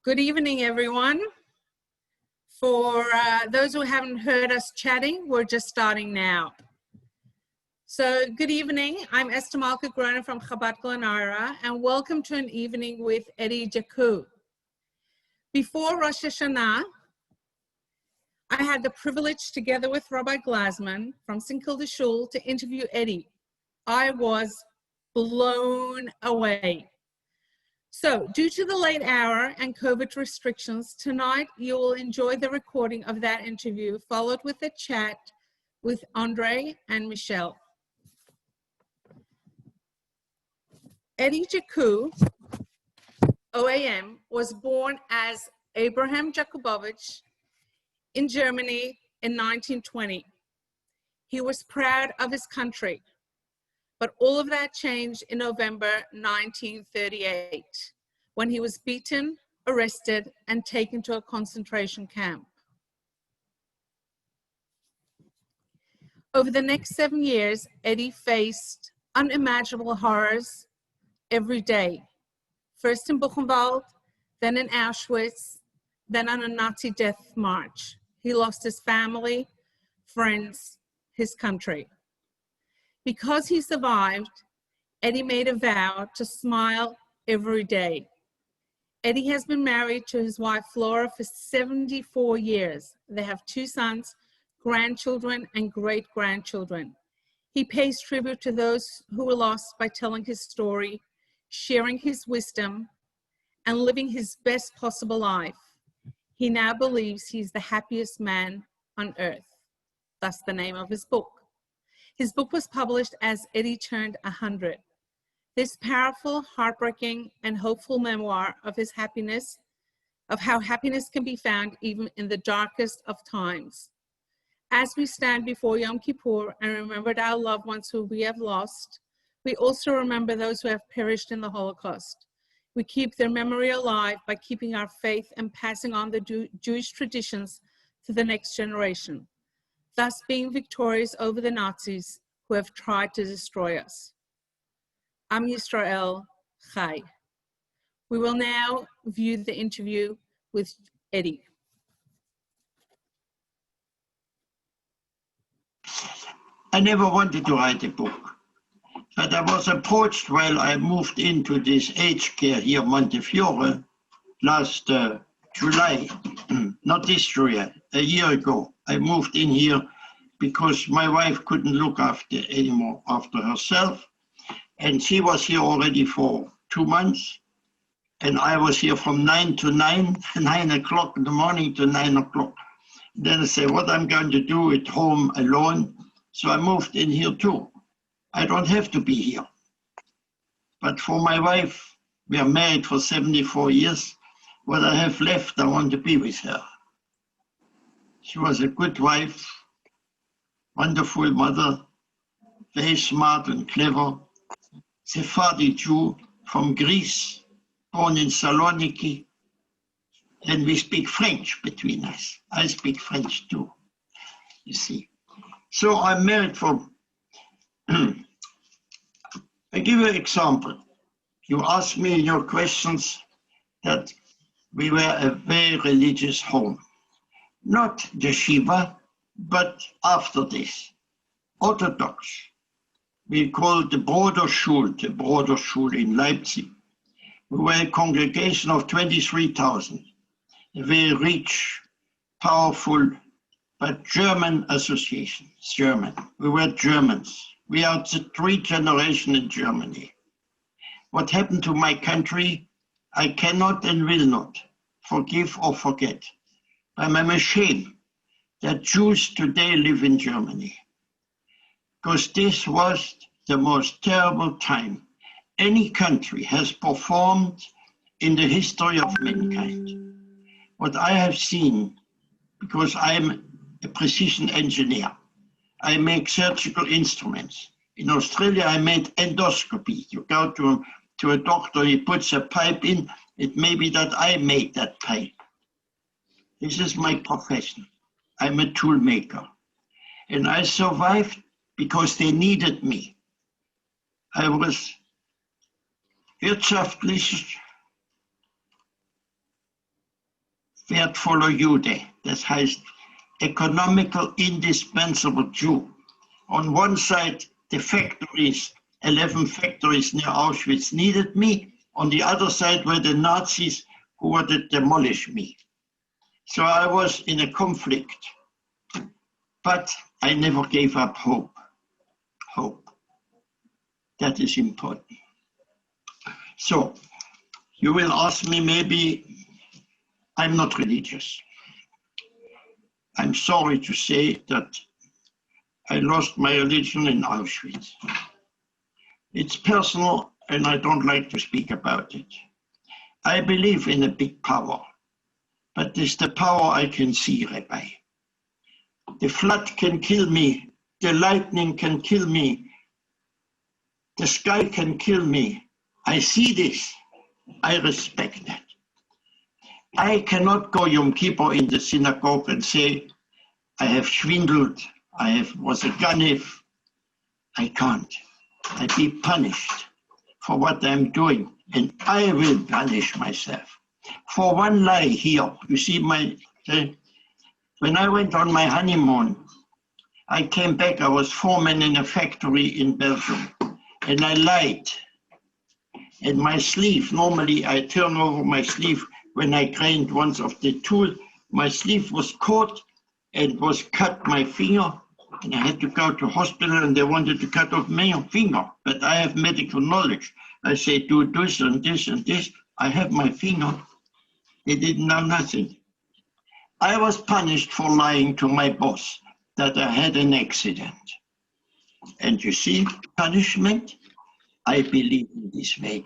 Good evening, everyone. For those who haven't heard us chatting, we're just starting now. So good evening, I'm Esther Malka-Groner from Chabad Glen Eira, and welcome to an evening with Eddie Jaku. Before Rosh Hashanah, I had the privilege, together with Rabbi Glasman from St. Kilda Shul, to interview Eddie. I was blown away. So, due to the late hour and COVID restrictions, tonight you will enjoy the recording of that interview, followed with a chat with Andre and Michelle. Eddie Jaku, OAM, was born as Abraham Jakubowicz in Germany in 1920. He was proud of his country, but all of that changed in November 1938, when he was beaten, arrested, and taken to a concentration camp. Over the next 7 years, Eddie faced unimaginable horrors every day. First in Buchenwald, then in Auschwitz, then on a Nazi death march. He lost his family, friends, his country. Because he survived, Eddie made a vow to smile every day. Eddie has been married to his wife Flora for 74 years. They have 2 sons, grandchildren, and great-grandchildren. He pays tribute to those who were lost by telling his story, sharing his wisdom, and living his best possible life. He now believes he's the happiest man on earth. That's the name of his book. His book was published as Eddie turned 100. This powerful, heartbreaking, and hopeful memoir of his happiness, of how happiness can be found even in the darkest of times. As we stand before Yom Kippur and remember our loved ones who we have lost, we also remember those who have perished in the Holocaust. We keep their memory alive by keeping our faith and passing on the Jewish traditions to the next generation, thus being victorious over the Nazis who have tried to destroy us. Am Yisrael Chai. We will now view the interview with Eddie. I never wanted to write a book, but I was approached while I moved into this aged care here, Montefiore, last July, not this year, a year ago. I moved in here because my wife couldn't look after anymore after herself. And she was here already for 2 months. And I was here from 9 to 9 o'clock in the morning to 9 o'clock. Then I said, what I'm going to do at home alone. So I moved in here too. I don't have to be here. But for my wife, we are married for 74 years. What I have left, I want to be with her. She was a good wife, wonderful mother, very smart and clever. Sephardi Jew from Greece, born in Saloniki, and we speak French between us. I speak French too, you see. So I'm married for, I give you an example. You asked me in your questions that we were a very religious home. Not yeshiva, but after this, Orthodox. We called the Broder Schule in Leipzig. We were a congregation of 23,000, a very rich, powerful, but German association, German. We were Germans. We are the 3rd generation in Germany. What happened to my country, I cannot and will not forgive or forget. But I'm ashamed that Jews today live in Germany, because this was the most terrible time any country has performed in the history of mankind. What I have seen, because I'm a precision engineer, I make surgical instruments. In Australia, I made endoscopy. You go to a doctor, he puts a pipe in, it may be that I made that pipe. This is my profession. I'm a tool maker. And I survived because they needed me. I was wirtschaftlich wertvoller Jude. Das heißt, economical indispensable Jew. On one side, the factories, 11 factories near Auschwitz needed me. On the other side were the Nazis who wanted to demolish me. So I was in a conflict, but I never gave up hope. Hope. That is important. So you will ask me, maybe I'm not religious. I'm sorry to say that I lost my religion in Auschwitz. It's personal and I don't like to speak about it. I believe in a big power, but it's the power I can see, Rabbi. The flood can kill me, the lightning can kill me, the sky can kill me. I see this, I respect that. I cannot go Yom Kippur in the synagogue and say, I have schwindled, was a ganef. I can't. I'd be punished for what I'm doing, and I will punish myself. For one lie here, you see when I went on my honeymoon, I came back, I was foreman in a factory in Belgium, and I lied. And my sleeve, normally I turn over my sleeve when I grained once of the tool, my sleeve was caught and was cut my finger, and I had to go to hospital and they wanted to cut off my finger, but I have medical knowledge. I say, do this and this and this. I have my finger. They didn't know nothing. I was punished for lying to my boss that I had an accident. And you see, punishment, I believe in this way.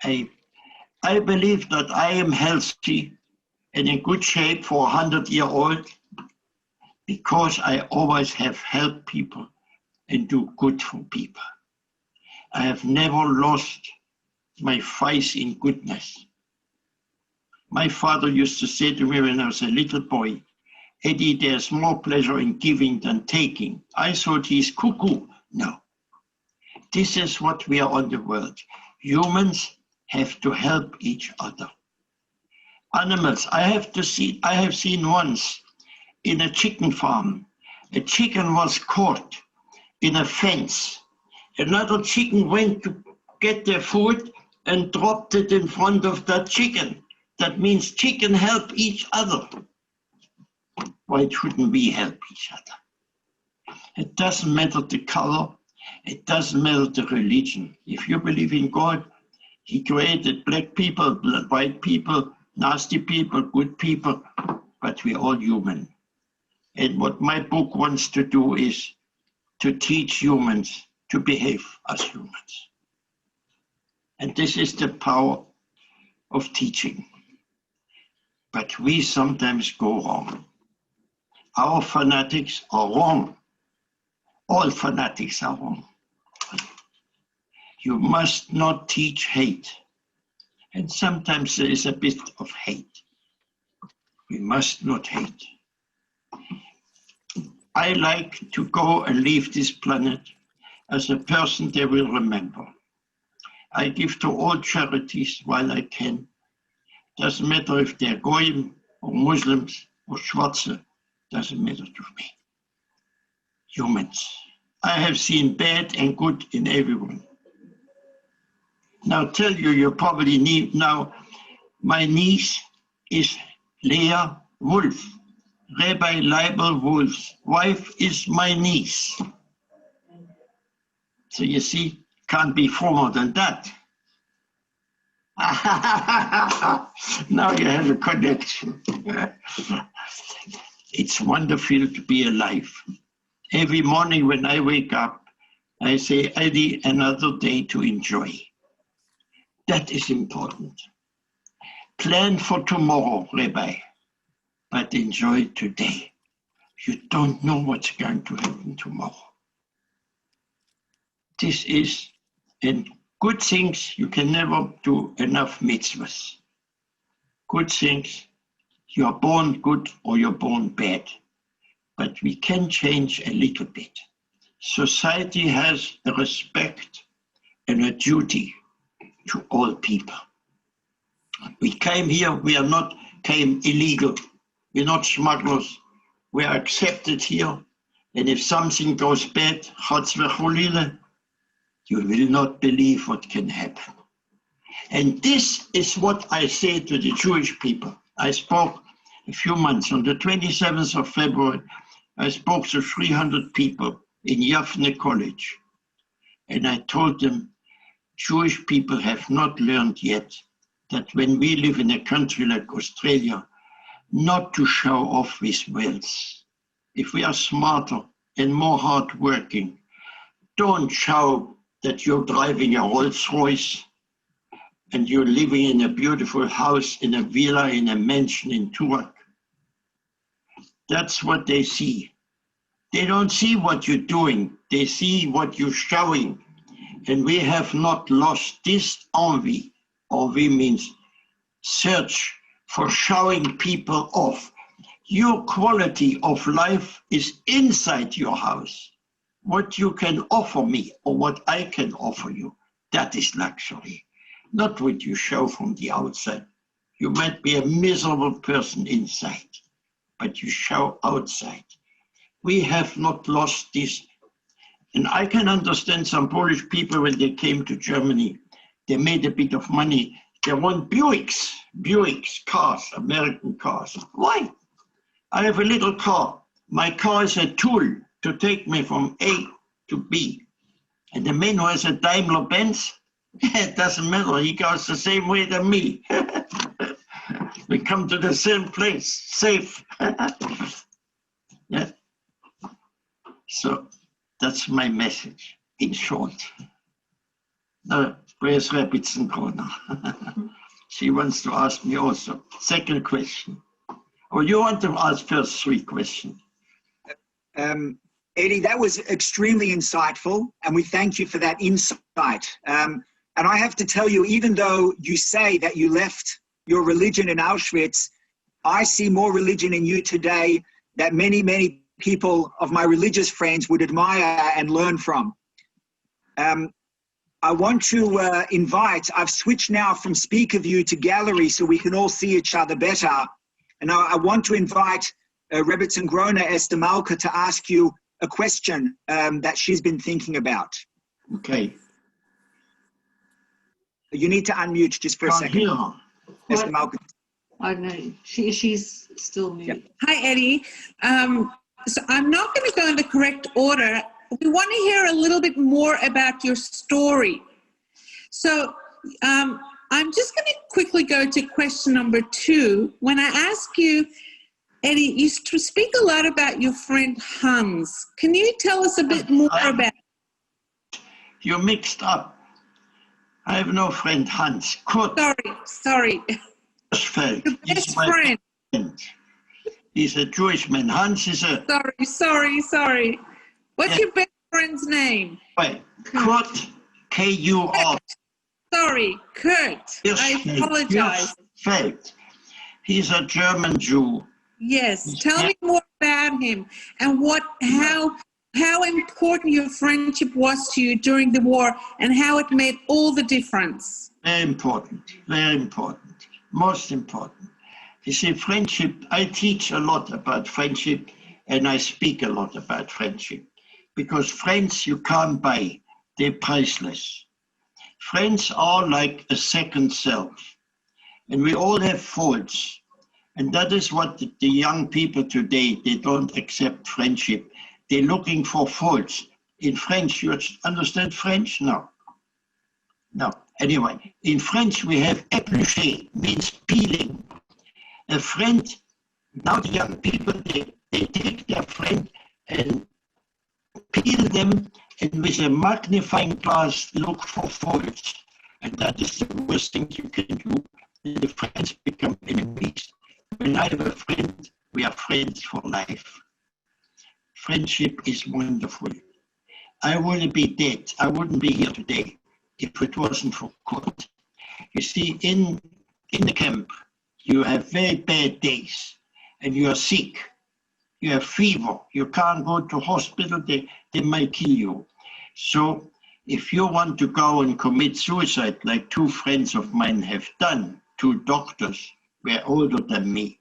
I believe that I am healthy and in good shape for a 100-year-old because I always have helped people and do good for people. I have never lost my faith in goodness. My father used to say to me when I was a little boy, Eddie, there's more pleasure in giving than taking. I thought he's cuckoo. No. This is what we are on the world. Humans have to help each other. Animals, I have seen once in a chicken farm, a chicken was caught in a fence. Another chicken went to get their food and dropped it in front of that chicken. That means chicken help each other. Why shouldn't we help each other? It doesn't matter the color. It doesn't matter the religion. If you believe in God, He created black people, white people, nasty people, good people, but we're all human. And what my book wants to do is to teach humans to behave as humans. And this is the power of teaching. But we sometimes go wrong. Our fanatics are wrong. All fanatics are wrong. You must not teach hate. And sometimes there is a bit of hate. We must not hate. I like to go and leave this planet as a person they will remember. I give to all charities while I can. Doesn't matter if they're Goyim or Muslims or Schwarze, doesn't matter to me. Humans. I have seen bad and good in everyone. Now tell you, you probably need now, my niece is Leah Wolf. Rabbi Leibel Wolf's wife is my niece. So you see, can't be former than that. Now you have a connection. It's wonderful to be alive. Every morning when I wake up, I say, Eddie, another day to enjoy. That is important. Plan for tomorrow, Rabbi, but enjoy today. You don't know what's going to happen tomorrow. This is, and good things, you can never do enough mitzvahs. Good things, you are born good or you're born bad, but we can change a little bit. Society has a respect and a duty to all people. We came here, we are not came illegal. We're not smugglers. We're accepted here. And if something goes bad, Chutz v'cholile, you will not believe what can happen. And this is what I say to the Jewish people. I spoke a few months, on the 27th of February, I spoke to 300 people in Yavne College. And I told them, Jewish people have not learned yet that when we live in a country like Australia, not to show off with wealth. If we are smarter and more hardworking, don't show that you're driving a Rolls Royce and you're living in a beautiful house, in a villa, in a mansion in Turek. That's what they see. They don't see what you're doing. They see what you're showing. And we have not lost this envy. Envy means search for showing people off. Your quality of life is inside your house. What you can offer me or what I can offer you, that is luxury. Not what you show from the outside. You might be a miserable person inside, but you show outside. We have not lost this. And I can understand some Polish people when they came to Germany, they made a bit of money. They want Buicks, cars, American cars. Why? I have a little car. My car is a tool to take me from A to B. And the man who has a Daimler Benz, it doesn't matter, he goes the same way than me. We come to the same place, safe. Yeah. So that's my message, in short. Now, where's Rabitzenkrona? She wants to ask me also. Second question. Or you want to ask first 3 questions? Eddie, that was extremely insightful, and we thank you for that insight. And I have to tell you, even though you say that you left your religion in Auschwitz, I see more religion in you today that many, many people of my religious friends would admire and learn from. I want to invite, I've switched now from speaker view to gallery so we can all see each other better. And I want to invite Rebbetzin-Grona Esther Malka to ask you a question that she's been thinking about. Okay. You need to unmute just for a second. Esther Malka. I know. She's still muted. Yep. Hi, Eddie. So I'm not going to go in the correct order. We want to hear a little bit more about your story. So I'm just going to quickly go to question number 2. When I ask you, Eddie, you speak a lot about your friend Hans. Can you tell us a bit more about it? You're mixed up. I have no friend Hans. Kurt. Sorry. Hirschfeld. Your best friend. He's a Jewish man. Hans is a... Sorry. What's your best friend's name? Wait, Kurt, K-U-R. Sorry, Kurt. I apologize. Hirschfeld. He's a German Jew. Yes, tell me more about him and how important your friendship was to you during the war and how it made all the difference. Very important, most important. You see, friendship, I teach a lot about friendship and I speak a lot about friendship because friends you can't buy, they're priceless. Friends are like a second self and we all have faults. And that is what the young people today, they don't accept friendship. They're looking for faults. In French, you understand French? No. Anyway, in French, we have éplucher, means peeling. A friend, now the young people, they take their friend and peel them and with a magnifying glass look for faults. And that is the worst thing you can do. The friends become enemies. When I have a friend, we are friends for life. Friendship is wonderful. I wouldn't be dead. I wouldn't be here today if it wasn't for Kurt. You see, in the camp, you have very bad days and you are sick. You have fever. You can't go to hospital. They might kill you. So if you want to go and commit suicide like 2 friends of mine have done, 2 doctors, were older than me.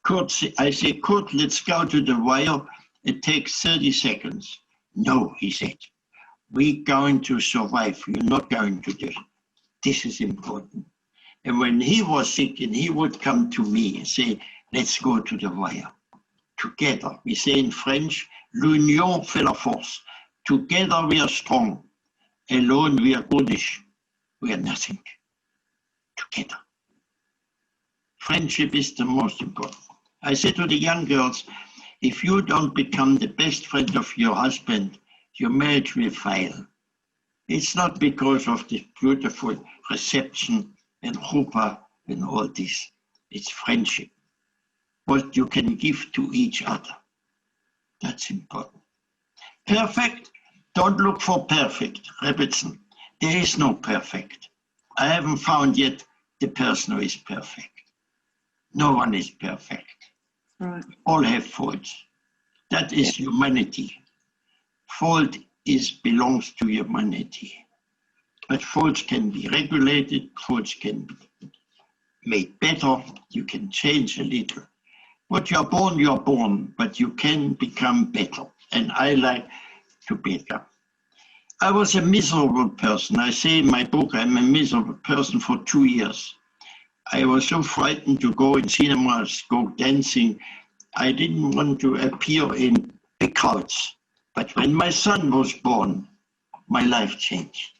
Kurt, I say, Kurt, let's go to the wire. It takes 30 seconds. No, he said, we're going to survive. You're not going to do it. This is important. And when he was sick, and he would come to me and say, let's go to the wire. Together, we say in French, l'union fait la force. Together we are strong. Alone we are goodish. We are nothing. Together. Friendship is the most important. I say to the young girls, if you don't become the best friend of your husband, your marriage will fail. It's not because of the beautiful reception and chuppah and all this. It's friendship. What you can give to each other. That's important. Perfect? Don't look for perfect, Rebbitzin. There is no perfect. I haven't found yet the person who is perfect. No one is perfect. Right. All have faults. That is humanity. Fault belongs to humanity. But faults can be regulated, faults can be made better, you can change a little. What you're born, but you can become better. And I like to be better. I was a miserable person. I say in my book, I'm a miserable person for 2 years. I was so frightened to go in cinemas, go dancing. I didn't want to appear in big crowds. But when my son was born, my life changed.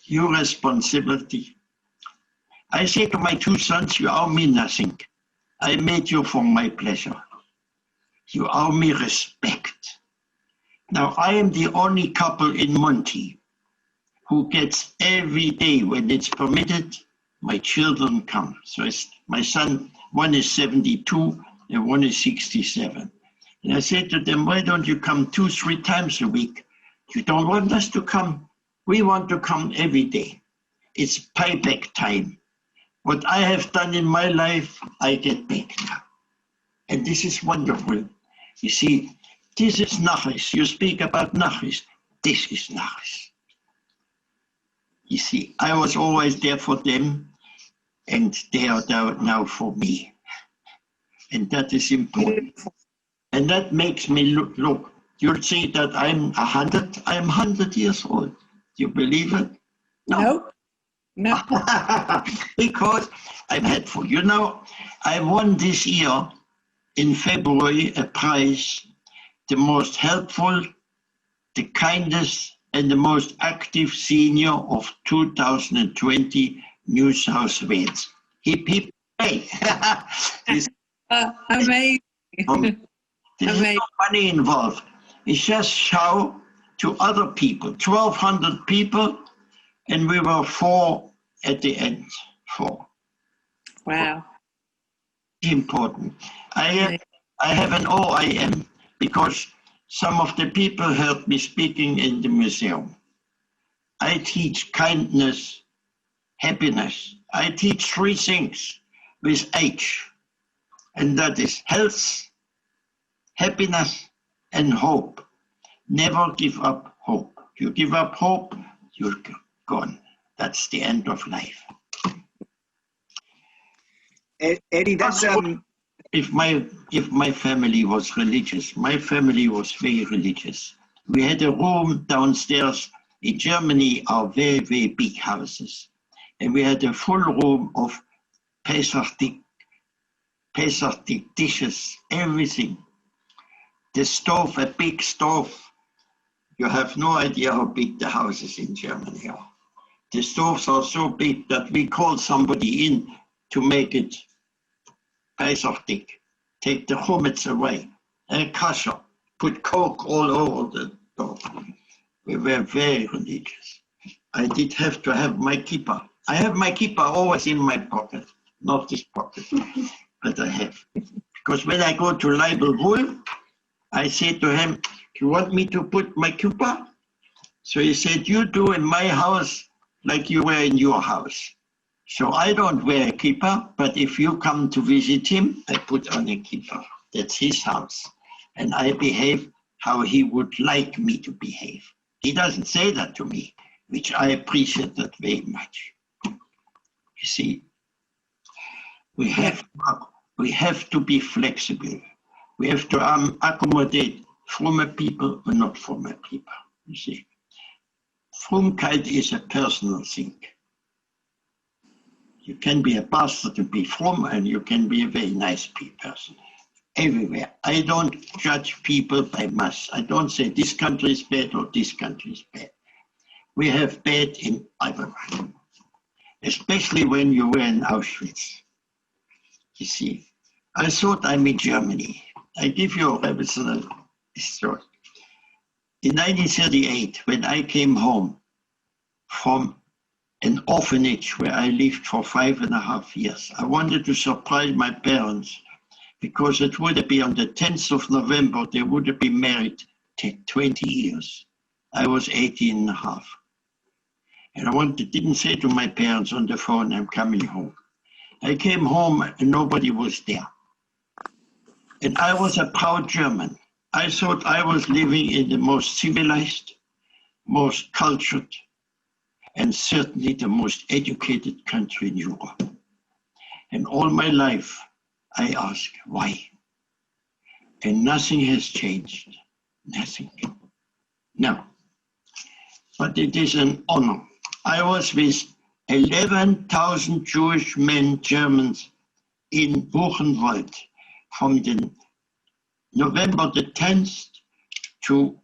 Your responsibility. I say to my 2 sons, you owe me nothing. I made you for my pleasure. You owe me respect. Now, I am the only couple in Monty who gets every day, when it's permitted, my children come. So my son, one is 72 and one is 67. And I said to them, why don't you come 2-3 times a week? You don't want us to come. We want to come every day. It's payback time. What I have done in my life, I get back now. And this is wonderful. You see, this is Nachris. You speak about Nachris. This is Nachris. You see, I was always there for them, and they are there now for me. And that is important. And that makes me look. You'll see that I'm 100. I'm 100 years old. Do you believe it? No. Because I'm helpful. You know, I won this year in February a prize, the most helpful, the kindest, and the most active senior of 2020 New South Wales. Hip, hip, hey. Amazing. There's no money involved. It's just show to other people, 1,200 people, and we were 4 at the end, 4. Wow. Important. I have an OIM because some of the people heard me speaking in the museum. I teach kindness, happiness. I teach 3 things with H, and that is health, happiness, and hope. Never give up hope. You give up hope, you're gone. That's the end of life. Eddie, that's If my family was religious, my family was very religious. We had a room downstairs. In Germany are very, very big houses. And we had a full room of Pesach dishes, everything. The stove, a big stove. You have no idea how big the houses in Germany are. The stoves are so big that we call somebody in to make it Pesach. Take the chametz away, and kosher, put coke all over the door. We were very religious. I did have to have my kippah. I have my kippah always in my pocket, not this pocket, but I have. Because when I go to Leibel Wolf, I say to him, do you want me to put my kippah? So he said, you do in my house like you were in your house. So I don't wear a kippah, but if you come to visit him, I put on a kippah. That's his house. And I behave how he would like me to behave. He doesn't say that to me, which I appreciate that very much. You see, We have to be flexible. We have to accommodate from a people or not from a people, you see. Frumkeit is a personal thing. You can be a bastard to be frum, and you can be a very nice person. Everywhere. I don't judge people by mass. I don't say this country is bad or this country is bad. We have bad in everyone, especially when you were in Auschwitz. You see, I thought I'm in Germany. I give you a revisional story. In 1938, when I came home from an orphanage where I lived for 5.5 years, I wanted to surprise my parents because it would have been on the 10th of November, they would have been married 20 years. I was 18.5. And I didn't say to my parents on the phone, I'm coming home. I came home and nobody was there. And I was a proud German. I thought I was living in the most civilized, most cultured, and certainly the most educated country in Europe. And all my life, I ask why. And nothing has changed, nothing. No, but it is an honor. I was with 11,000 Jewish men, Germans, in Buchenwald from the November the 10th to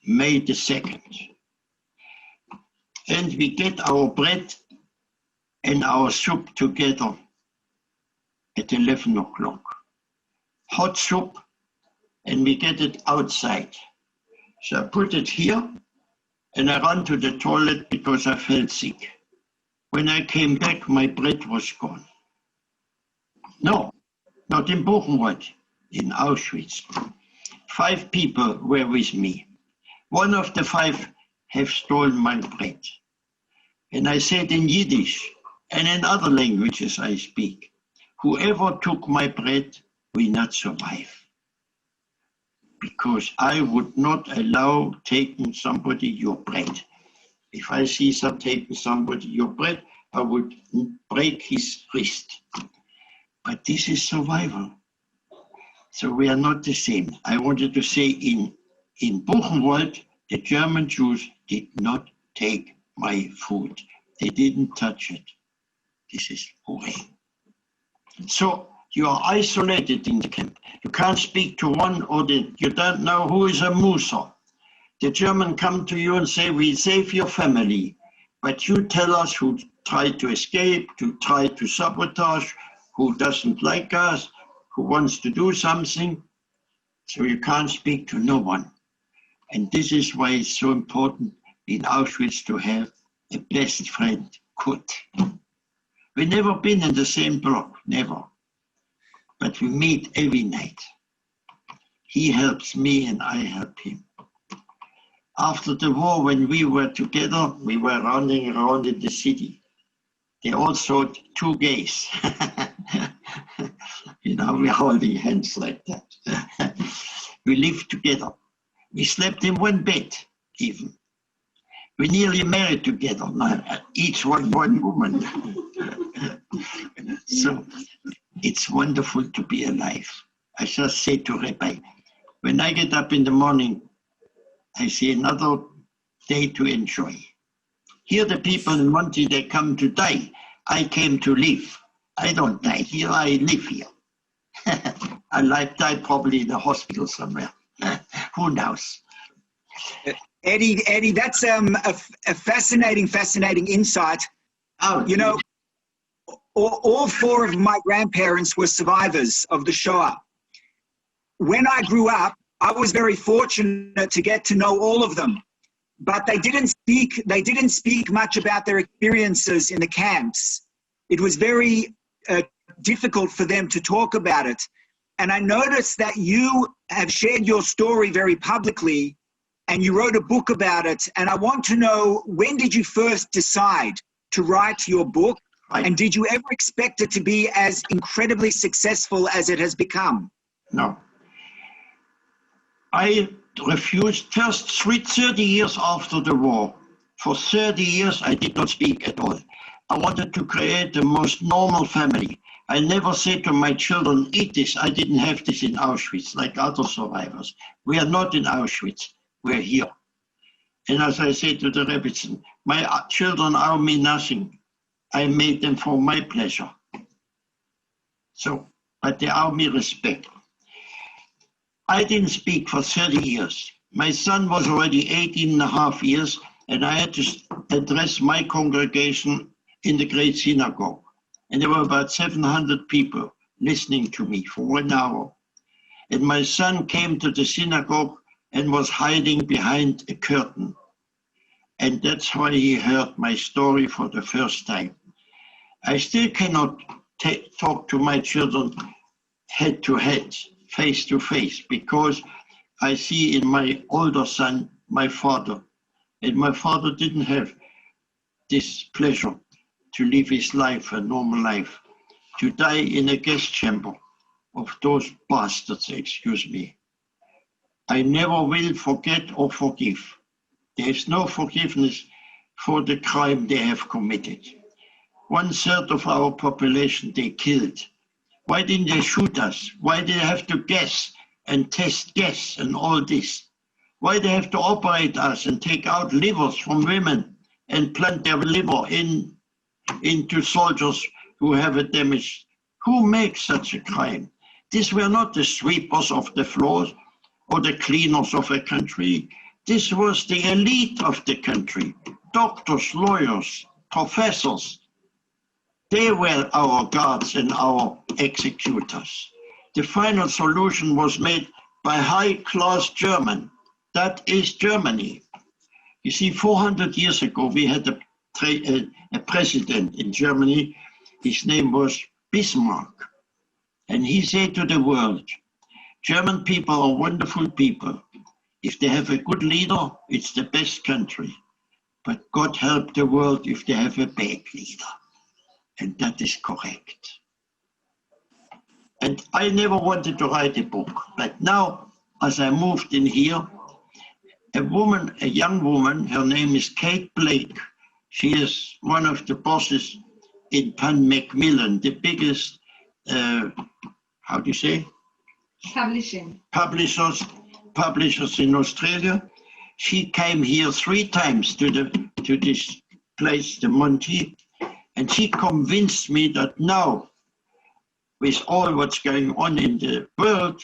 May the 2nd. And we get our bread and our soup together at 11 o'clock. Hot soup, and we get it outside. So I put it here, and I ran to the toilet because I felt sick. When I came back, my bread was gone. No, not in Buchenwald, in Auschwitz. 5 people were with me. One of the 5 have stolen my bread. And I said in Yiddish and in other languages I speak, whoever took my bread will not survive. Because I would not allow taking somebody your bread. If I see some taking somebody your bread, I would break his wrist. But this is survival. So we are not the same. I wanted to say in Buchenwald, the German Jews did not take my food. They didn't touch it. This is horrible. So you are isolated in the camp. You can't speak to one or you don't know who is a Musa. The German come to you and say, we save your family, but you tell us who tried to escape, who tried to sabotage, who doesn't like us, who wants to do something. So you can't speak to no one. And this is why it's so important in Auschwitz to have a best friend, Kurt. We've never been in the same block, never. But we meet every night. He helps me and I help him. After the war, when we were together, we were running around in the city. They all saw 2 gays. You know, we're holding hands like that. We lived together. We slept in one bed, even. We nearly married together, each one woman. So it's wonderful to be alive. I just say to Rabbi, when I get up in the morning, I see another day to enjoy. Here the people in Monty, they come to die. I came to live. I don't die here, I live here. I die probably in the hospital somewhere. Who knows? Eddie, that's a fascinating insight. Oh, you know, all 4 of my grandparents were survivors of the Shoah. When I grew up, I was very fortunate to get to know all of them, but they didn't speak much about their experiences in the camps. It was very difficult for them to talk about it. And I noticed that you have shared your story very publicly and you wrote a book about it. And I want to know, when did you first decide to write your book? And did you ever expect it to be as incredibly successful as it has become? No. I refused first 30 years after the war. For 30 years, I did not speak at all. I wanted to create the most normal family. I never say to my children, eat this. I didn't have this in Auschwitz like other survivors. We are not in Auschwitz. We're here. And as I say to the Rebbetzin, my children owe me nothing. I made them for my pleasure. So, but they owe me respect. I didn't speak for 30 years. My son was already 18 and a half years, and I had to address my congregation in the great synagogue. And there were about 700 people listening to me for 1 hour. And my son came to the synagogue and was hiding behind a curtain. And that's why he heard my story for the first time. I still cannot talk to my children head to head, face to face, because I see in my older son, my father, and my father didn't have this pleasure to live his life, a normal life, to die in a gas chamber of those bastards, excuse me. I never will forget or forgive. There is no forgiveness for the crime they have committed. 1/3 of our population they killed. Why didn't they shoot us? Why did they have to gas and test gas and all this? Why they have to operate us and take out livers from women and plant their liver into soldiers who have a damage? Who makes such a crime? These were not the sweepers of the floors or the cleaners of a country. This was the elite of the country. Doctors, lawyers, professors. They were our guards and our executors. The final solution was made by high-class German. That is Germany. You see, 400 years ago, we had a president in Germany. His name was Bismarck. And he said to the world, German people are wonderful people. If they have a good leader, it's the best country. But God help the world if they have a bad leader. And that is correct. And I never wanted to write a book. But now, as I moved in here, a young woman, her name is Kate Blake. She is one of the bosses in Pan Macmillan, the biggest, how do you say? Publishers in Australia. She came here 3 times to this place, the Monty, and she convinced me that now, with all what's going on in the world,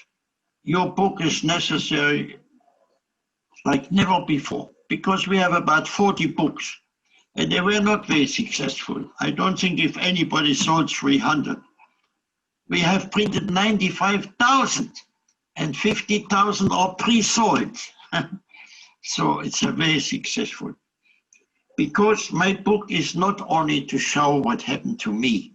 your book is necessary like never before, because we have about 40 books, and they were not very successful. I don't think if anybody sold 300. We have printed 95,000, and 50,000 are pre-sold. So it's a very successful. Because my book is not only to show what happened to me,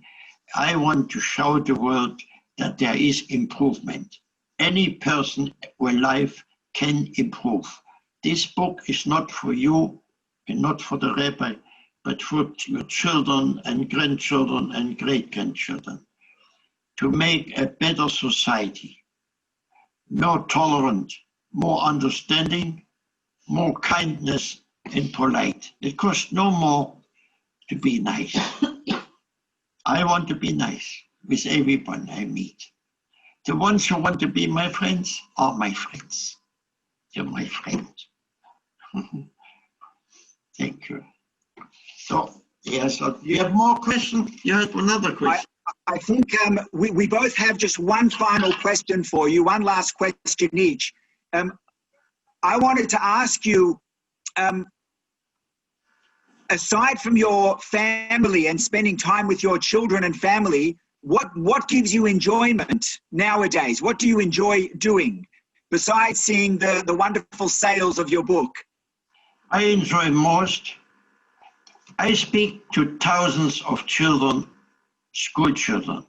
I want to show the world that there is improvement. Any person or life can improve. This book is not for you and not for the rabbi, but for your children and grandchildren and great-grandchildren, to make a better society, more tolerant, more understanding, more kindness and polite. It costs no more to be nice. I want to be nice with everyone I meet. The ones who want to be my friends are my friends. You're my friend. Thank you. So, yes, you have more questions? You had another question. I think we both have just one final question for you, one last question each. I wanted to ask you, aside from your family and spending time with your children and family, what gives you enjoyment nowadays? What do you enjoy doing besides seeing the wonderful sales of your book? I enjoy most. I speak to thousands of children, school children,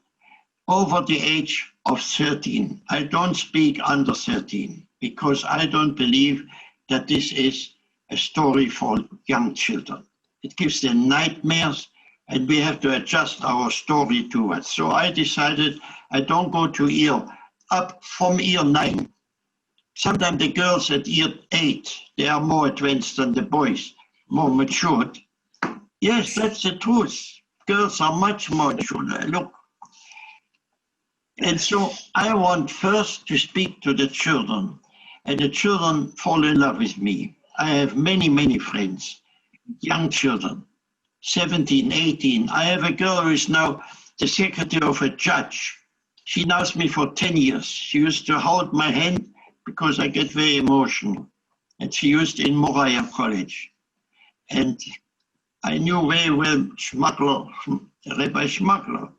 over the age of 13. I don't speak under 13 because I don't believe that this is a story for young children. It gives them nightmares, and we have to adjust our story to it. So I decided I don't go to up from year 9. Sometimes the girls at year 8, they are more advanced than the boys, more matured. Yes, that's the truth. Girls are much more mature. Look, And so I want first to speak to the children, and the children fall in love with me. I have many, many friends, young children, 17, 18. I have a girl who is now the secretary of a judge. She knows me for 10 years. She used to hold my hand because I get very emotional. And she used in Moriah College. And I knew very well Schmuckler, Rabbi Schmuckler.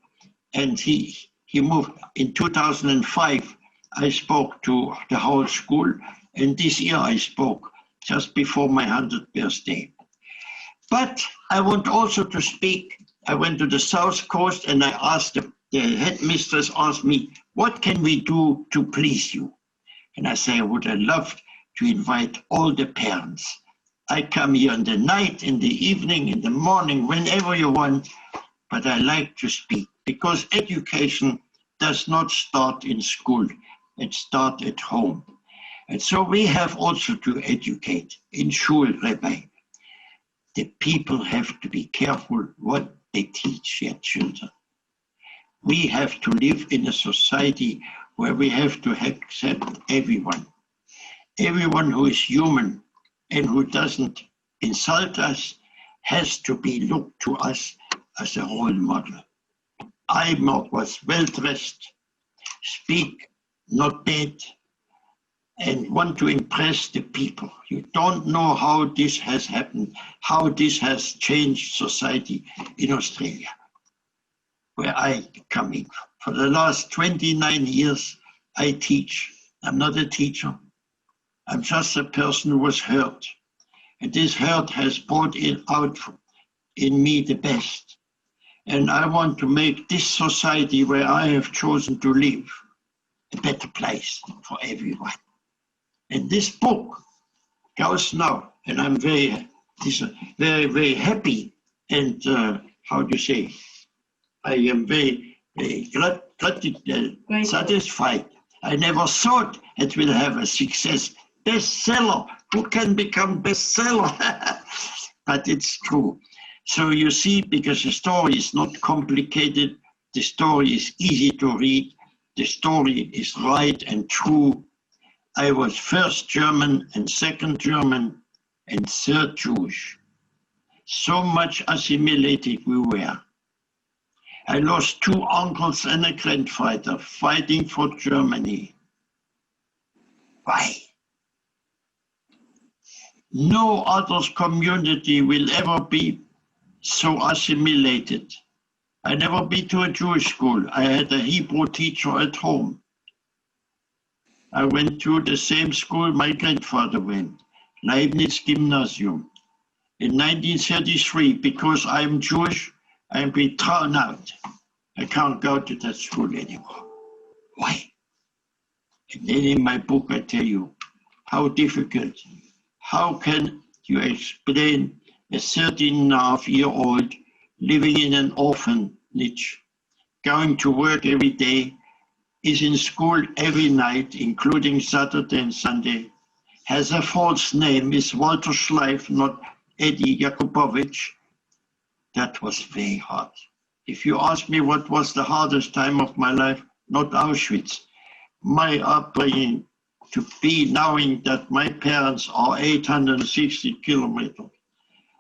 And he moved in 2005. I spoke to the whole school. And this year I spoke just before my 100th birthday. But I want also to speak. I went to the South Coast and I asked the headmistress asked me, what can we do to please you? And I say, I would have loved to invite all the parents. I come here in the night, in the evening, in the morning, whenever you want, but I like to speak because education does not start in school. It starts at home. And so we have also to educate in Shul, Rabbi. The people have to be careful what they teach their children. We have to live in a society where we have to accept everyone. Everyone who is human and who doesn't insult us has to be looked to us as a role model. I was well-dressed, speak not bad, and want to impress the people. You don't know how this has happened, how this has changed society in Australia, where I come in. For the last 29 years, I teach. I'm not a teacher. I'm just a person who was hurt. And this hurt has brought out in me the best. And I want to make this society where I have chosen to live a better place for everyone. And this book goes now, and I'm very, very happy and, how do you say, I am very satisfied. I never thought it will have a success. Bestseller, who can become bestseller? But it's true. So you see, because the story is not complicated, the story is easy to read, the story is right and true. I was first German and second German and third Jewish. So much assimilated we were. I lost 2 uncles and a grandfather fighting for Germany. Why? No other community will ever be so assimilated. I never been to a Jewish school. I had a Hebrew teacher at home. I went to the same school my grandfather went, Leibniz Gymnasium. In 1933, because I'm Jewish, I'm being thrown out. I can't go to that school anymore. Why? And then in my book, I tell you how difficult. How can you explain a 13.5-year-old living in an orphanage, going to work every day, is in school every night, including Saturday and Sunday, has a false name, is Walter Schleif, not Eddie Jakubowicz. That was very hard. If you ask me what was the hardest time of my life, not Auschwitz. My upbringing, to be knowing that my parents are 860 kilometers.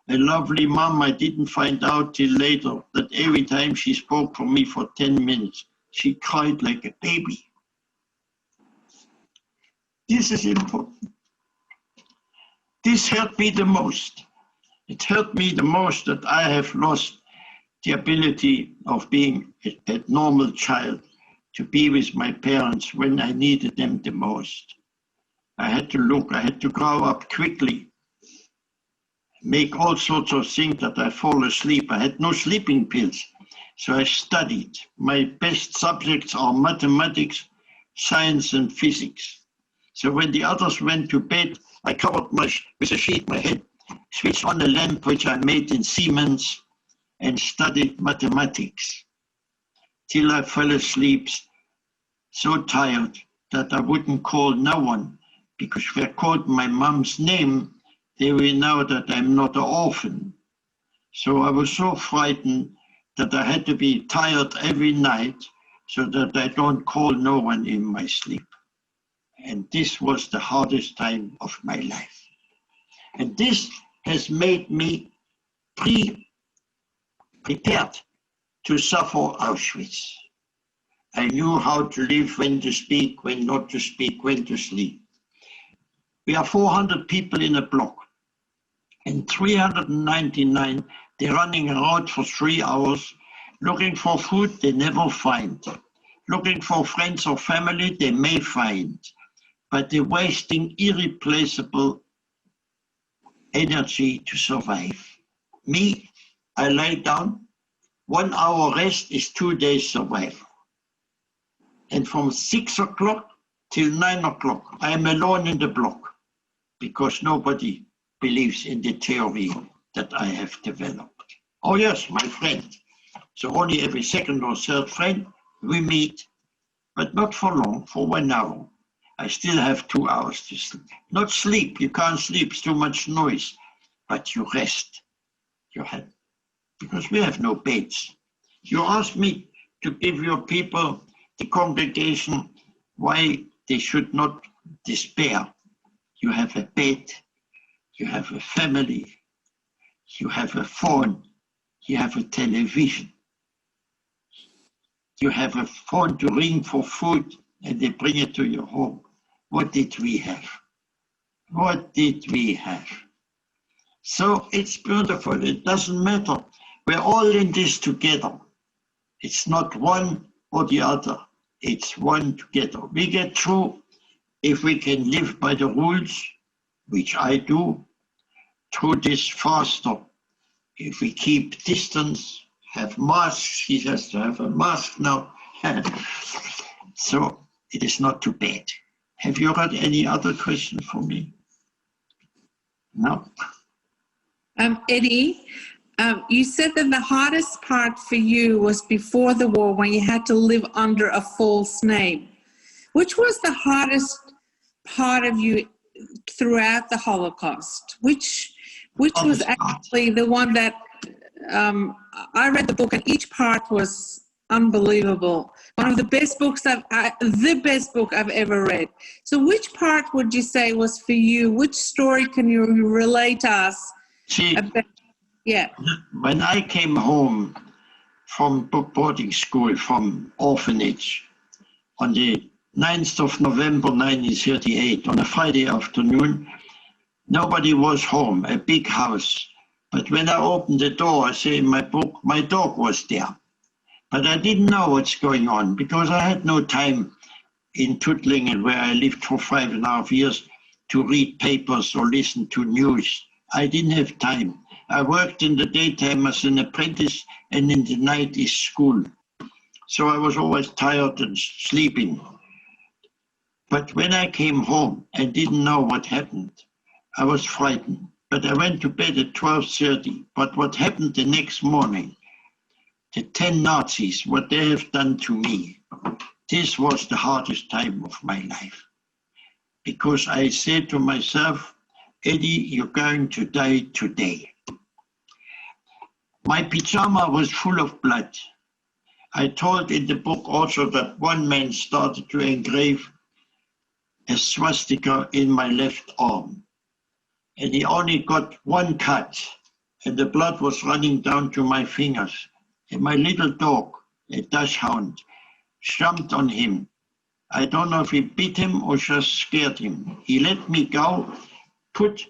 A lovely mom, I didn't find out till later that every time she spoke for me for 10 minutes, she cried like a baby. This is important. This hurt me the most. It hurt me the most that I have lost the ability of being a normal child, to be with my parents when I needed them the most. I had to grow up quickly, make all sorts of things that I fall asleep. I had no sleeping pills, so I studied. My best subjects are mathematics, science, and physics. So when the others went to bed, I covered with a sheet my head, switched on a lamp which I made in Siemens, and studied mathematics till I fell asleep, so tired that I wouldn't call no one, because if I called my mom's name, they will know that I'm not an orphan. So I was so frightened that I had to be tired every night so that I don't call no one in my sleep. And this was the hardest time of my life. And this has made me prepared to suffer Auschwitz. I knew how to live, when to speak, when not to speak, when to sleep. We are 400 people in a block, and 399, they're running around for 3 hours, looking for food they never find, looking for friends or family they may find, but they're wasting irreplaceable energy to survive. Me, I lie down, 1 hour rest is 2 days survival. And from 6 o'clock till 9 o'clock, I am alone in the block because nobody believes in the theory that I have developed. Oh yes, my friend. So only every second or third friend we meet, but not for long, for 1 hour. I still have 2 hours to sleep. Not sleep, you can't sleep, it's too much noise, but you rest your head because we have no beds. You ask me to give your people, the congregation, why they should not despair. You have a bed, you have a family, you have a phone, you have a television. You have a phone to ring for food and they bring it to your home. What did we have? What did we have? So it's beautiful, it doesn't matter. We're all in this together. It's not one or the other, it's one together. We get through if we can live by the rules, which I do, through this faster. If we keep distance, have masks, he has to have a mask now. So it is not too bad. Have you got any other question for me? No? Eddie, you said that the hardest part for you was before the war when you had to live under a false name. Which was the hardest part of you throughout the Holocaust? Which was actually the one that I read the book and each part was unbelievable. One of the best books the best book I've ever read. So which part would you say was for you? Which story can you relate to us? See, about? Yeah. when I came home from boarding school, from orphanage, on the 9th of November 1938, on a Friday afternoon, nobody was home, a big house. But when I opened the door, I say in my book, my dog was there. But I didn't know what's going on because I had no time in Tuttlingen, where I lived for 5.5 years, to read papers or listen to news. I didn't have time. I worked in the daytime as an apprentice and in the night is school. So I was always tired and sleeping. But when I came home and didn't know what happened, I was frightened. But I went to bed at 12:30. But what happened the next morning, the 10 Nazis, what they have done to me, this was the hardest time of my life. Because I said to myself, Eddie, you're going to die today. My pyjama was full of blood. I told in the book also that one man started to engrave a swastika in my left arm. And he only got one cut, and the blood was running down to my fingers. And my little dog, a dachshund, jumped on him. I don't know if he beat him or just scared him. He let me go, put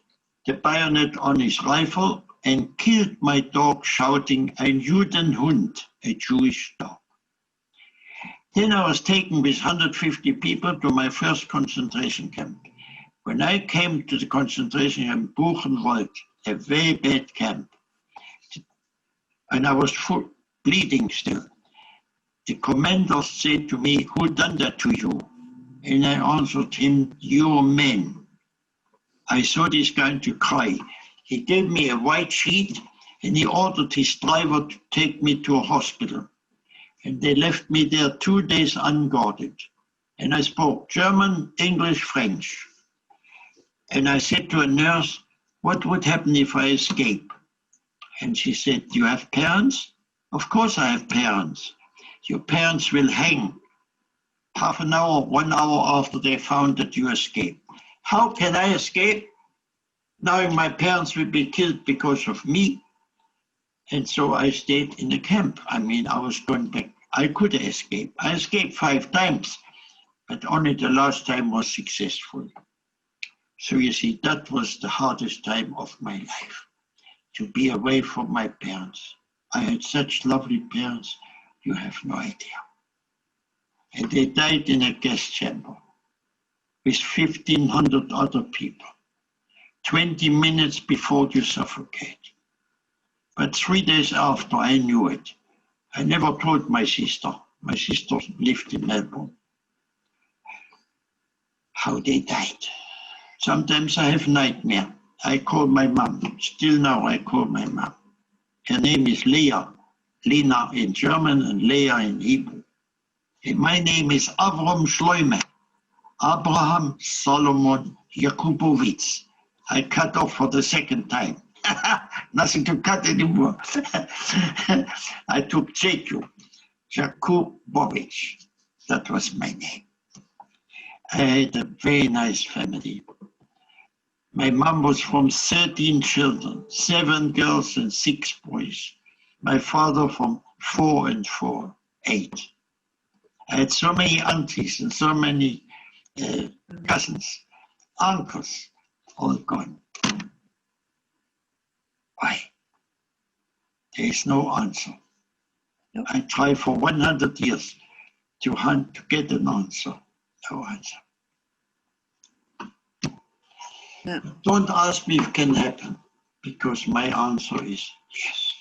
the bayonet on his rifle, and killed my dog, shouting, "Ein Judenhund," a Jewish dog. Then I was taken with 150 people to my first concentration camp. When I came to the concentration camp, Buchenwald, a very bad camp, and I was bleeding still, the commander said to me, "Who done that to you?" And I answered him, "Your men." I thought he's going to cry. He gave me a white sheet and he ordered his driver to take me to a hospital. And they left me there 2 days unguarded. And I spoke German, English, French. And I said to a nurse, "What would happen if I escape?" And she said, "Do you have parents?" "Of course I have parents." Your parents will hang half an hour, 1 hour after they found that you escaped. How can I escape? Knowing my parents will be killed because of me. And so I stayed in the camp. I mean, I was going back. I could escape. I escaped 5 times, but only the last time was successful. So you see, that was the hardest time of my life, to be away from my parents. I had such lovely parents, you have no idea. And they died in a gas chamber with 1,500 other people, 20 minutes before you suffocate. But 3 days after, I knew it. I never told my sister. My sister lived in Melbourne. How they died. Sometimes I have nightmare. I call my mom. Still now I call my mom. Her name is Leah. Lena in German and Leah in Hebrew. And my name is Avram Shloime. Abraham Solomon Jakubowitz. I cut off for the 2nd time. Nothing to cut anymore. I took Jaku, Jakubowicz. That was my name. I had a very nice family. My mom was from 13 children, 7 girls and 6 boys. My father from 4 and 4, 8. I had so many aunties and so many cousins, uncles, all gone. Why? There is no answer. Nope. I tried for 100 years to get an answer. No answer. No. Don't ask me if it can happen, because my answer is yes.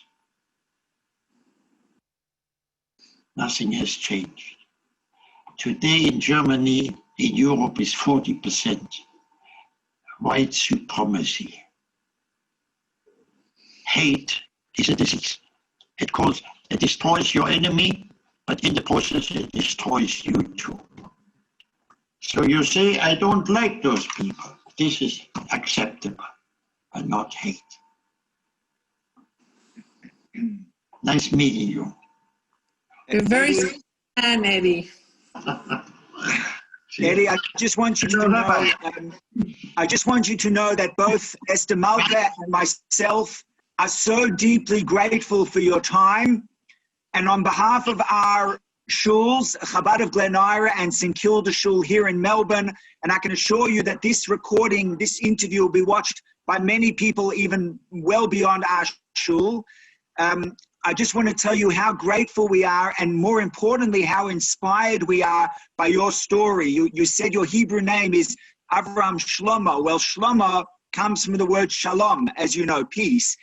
Nothing has changed. Today in Germany, in Europe is 40% white supremacy. Hate is a disease. It destroys your enemy, but in the process it destroys you too. So you say, I don't like those people. This is acceptable, but not hate. Nice meeting you. You're very sweet man, Eddie. Eddie, I just want you to know, that both Esther Malka and myself are so deeply grateful for your time. And on behalf of our shuls, Chabad of Glen Eira and St Kilda Shul here in Melbourne, and I can assure you that this recording, this interview will be watched by many people even well beyond our shul. I just want to tell you how grateful we are, and more importantly, how inspired we are by your story. You said your Hebrew name is Avram Shlomo. Well, Shlomo comes from the word shalom, as you know, peace.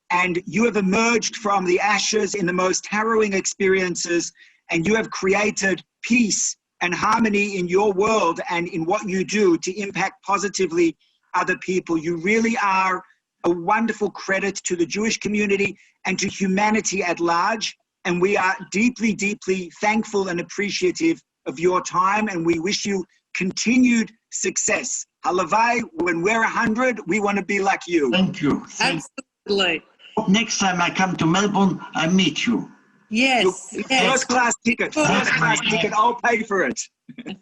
And you have emerged from the ashes in the most harrowing experiences, and you have created peace and harmony in your world and in what you do to impact positively other people. You really are a wonderful credit to the Jewish community and to humanity at large. And we are deeply, deeply thankful and appreciative of your time. And we wish you continued success. Halavai, when we're 100, we want to be like you. Thank you. Absolutely. Next time I come to Melbourne, I meet you. Yes. Yes. First class ticket. I'll pay for it.